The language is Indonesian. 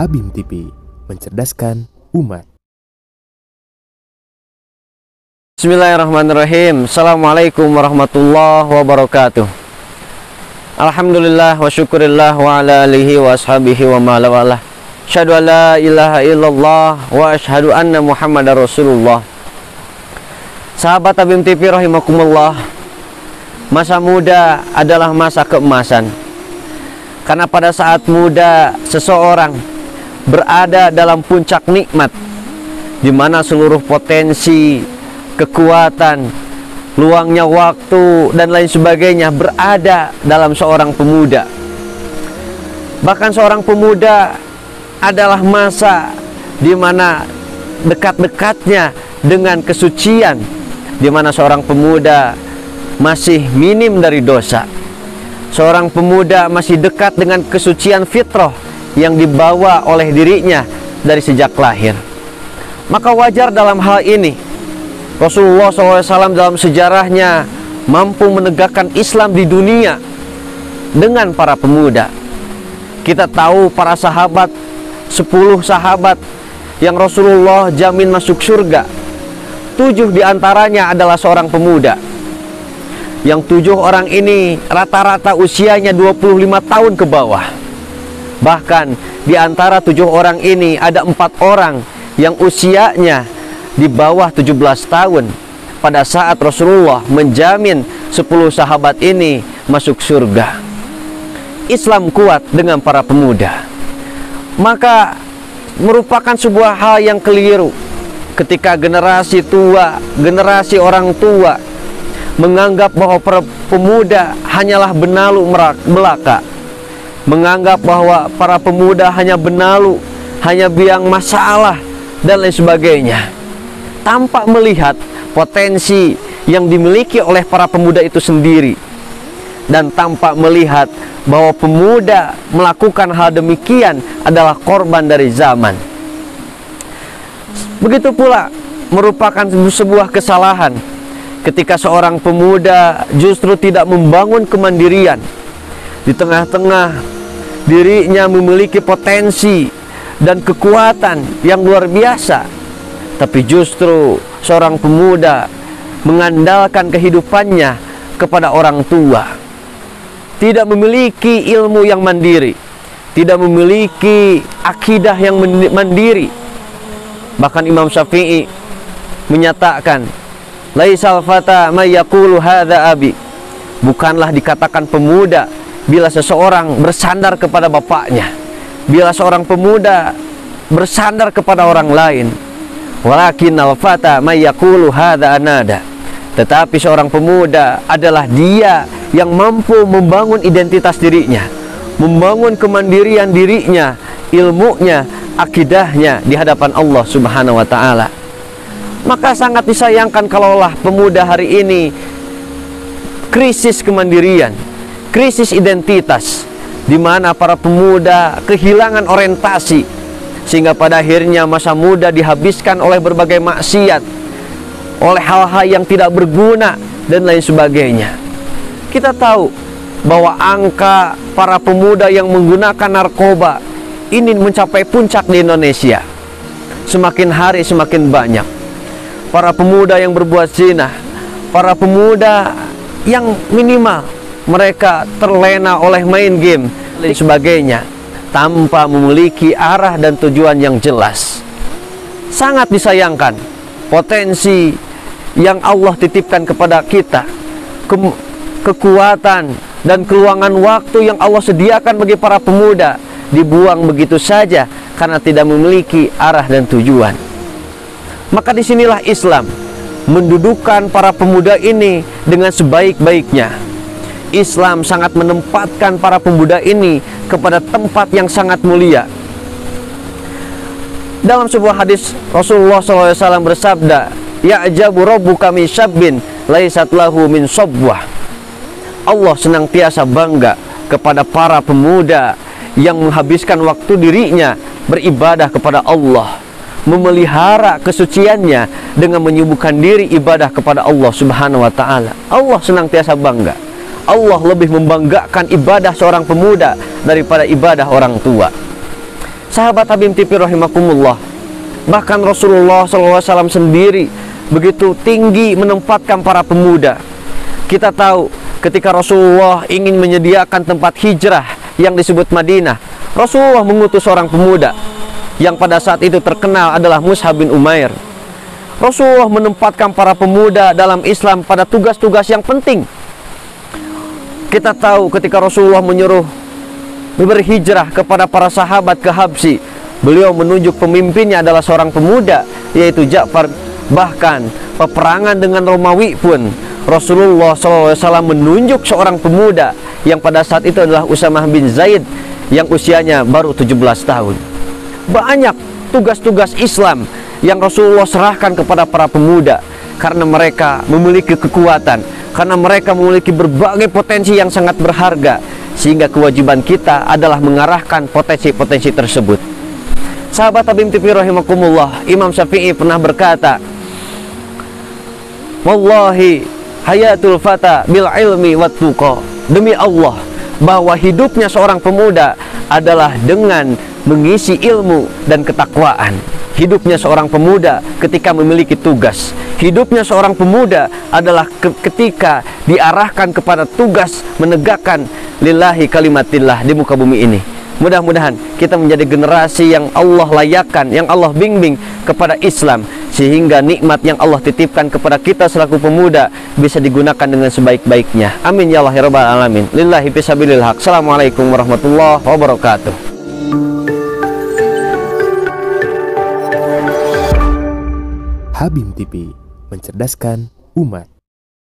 Habim TV, mencerdaskan umat. Bismillahirrahmanirrahim. Assalamualaikum warahmatullahi wabarakatuh. Alhamdulillah wa syukurillah wa ala alihi wa ashabihi wa ma'alawalah. Asyhadu an la ilaha illallah wa asyhadu anna muhammadar rasulullah. Sahabat Habim TV rahimakumullah, masa muda adalah masa keemasan. Karena pada saat muda seseorang berada dalam puncak nikmat, di mana seluruh potensi, kekuatan, luangnya waktu, dan lain sebagainya berada dalam seorang pemuda. Bahkan seorang pemuda adalah masa di mana dekat-dekatnya dengan kesucian, di mana seorang pemuda masih minim dari dosa. Seorang pemuda masih dekat dengan kesucian fitrah yang dibawa oleh dirinya dari sejak lahir. Maka wajar dalam hal ini Rasulullah SAW dalam sejarahnya mampu menegakkan Islam di dunia dengan para pemuda. Kita tahu para sahabat, 10 sahabat yang Rasulullah jamin masuk surga, 7 diantaranya adalah seorang pemuda. Yang 7 orang ini rata-rata usianya 25 tahun ke bawah. Bahkan di antara 7 orang ini ada 4 orang yang usianya di bawah 17 tahun pada saat Rasulullah menjamin 10 sahabat ini masuk surga. Islam kuat dengan para pemuda. Maka merupakan sebuah hal yang keliru ketika generasi tua, generasi orang tua menganggap bahwa para pemuda hanyalah benalu belaka, menganggap bahwa para pemuda hanya benalu, hanya biang masalah dan lain sebagainya, tanpa melihat potensi yang dimiliki oleh para pemuda itu sendiri, dan tanpa melihat bahwa pemuda melakukan hal demikian adalah korban dari zaman. Begitu pula merupakan sebuah kesalahan ketika seorang pemuda justru tidak membangun kemandirian. Di tengah-tengah dirinya memiliki potensi dan kekuatan yang luar biasa, tapi justru seorang pemuda mengandalkan kehidupannya kepada orang tua, tidak memiliki ilmu yang mandiri, tidak memiliki akidah yang mandiri. Bahkan Imam Syafi'i menyatakan, laisal fata may yaqulu hadza abi. Bukanlah dikatakan pemuda bila seseorang bersandar kepada bapaknya, bila seorang pemuda bersandar kepada orang lain. Walakinnal fata may yaqulu hadza anada. Tetapi seorang pemuda adalah dia yang mampu membangun identitas dirinya, membangun kemandirian dirinya, ilmunya, akidahnya di hadapan Allah Subhanahu wa taala. Maka sangat disayangkan kalaulah pemuda hari ini krisis kemandirian, krisis identitas, di mana para pemuda kehilangan orientasi, sehingga pada akhirnya masa muda dihabiskan oleh berbagai maksiat, oleh hal-hal yang tidak berguna dan lain sebagainya. Kita tahu bahwa angka para pemuda yang menggunakan narkoba ini mencapai puncak di Indonesia. Semakin hari semakin banyak para pemuda yang berbuat zina, para pemuda yang minimal mereka terlena oleh main game dan sebagainya, tanpa memiliki arah dan tujuan yang jelas. Sangat disayangkan potensi yang Allah titipkan kepada kita, kekuatan dan keluangan waktu yang Allah sediakan bagi para pemuda dibuang begitu saja karena tidak memiliki arah dan tujuan. Maka disinilah Islam mendudukan para pemuda ini dengan sebaik-baiknya. Islam sangat menempatkan para pemuda ini kepada tempat yang sangat mulia. Dalam sebuah hadis Rasulullah SAW bersabda, ya'jabu rabbuka min syabbin laisat lahu min sabwah. Allah senantiasa bangga kepada para pemuda yang menghabiskan waktu dirinya beribadah kepada Allah, memelihara kesuciannya dengan menyibukkan diri ibadah kepada Allah Subhanahu wa taala. Allah senantiasa bangga. Allah lebih membanggakan ibadah seorang pemuda daripada ibadah orang tua. Sahabat Habib TV rahimakumullah, bahkan Rasulullah SAW sendiri begitu tinggi menempatkan para pemuda. Kita tahu ketika Rasulullah ingin menyediakan tempat hijrah yang disebut Madinah, Rasulullah mengutus seorang pemuda yang pada saat itu terkenal adalah Mus'ab bin Umair. Rasulullah menempatkan para pemuda dalam Islam pada tugas-tugas yang penting. Kita tahu ketika Rasulullah menyuruh berhijrah kepada para sahabat ke Habsyi, beliau menunjuk pemimpinnya adalah seorang pemuda, yaitu Ja'far. Bahkan peperangan dengan Romawi pun Rasulullah SAW menunjuk seorang pemuda yang pada saat itu adalah Usamah bin Zaid yang usianya baru 17 tahun. Banyak tugas-tugas Islam yang Rasulullah serahkan kepada para pemuda karena mereka memiliki kekuatan, karena mereka memiliki berbagai potensi yang sangat berharga, sehingga kewajiban kita adalah mengarahkan potensi-potensi tersebut. Sahabat Habib TV rahimakumullah, Imam Syafi'i pernah berkata, wallahi hayatul fata bil ilmi wat tuqa. Demi Allah, bahwa hidupnya seorang pemuda adalah dengan mengisi ilmu dan ketakwaan. Hidupnya seorang pemuda ketika memiliki tugas. Hidupnya seorang pemuda adalah ketika diarahkan kepada tugas menegakkan lillahi kalimatillah di muka bumi ini. Mudah-mudahan kita menjadi generasi yang Allah layakkan, yang Allah bimbing kepada Islam, sehingga nikmat yang Allah titipkan kepada kita selaku pemuda bisa digunakan dengan sebaik-baiknya. Amin ya Allah ya rabbal alamin. Lillahi fisabilil haq. Assalamualaikum warahmatullahi wabarakatuh. Habib TV, mencerdaskan umat.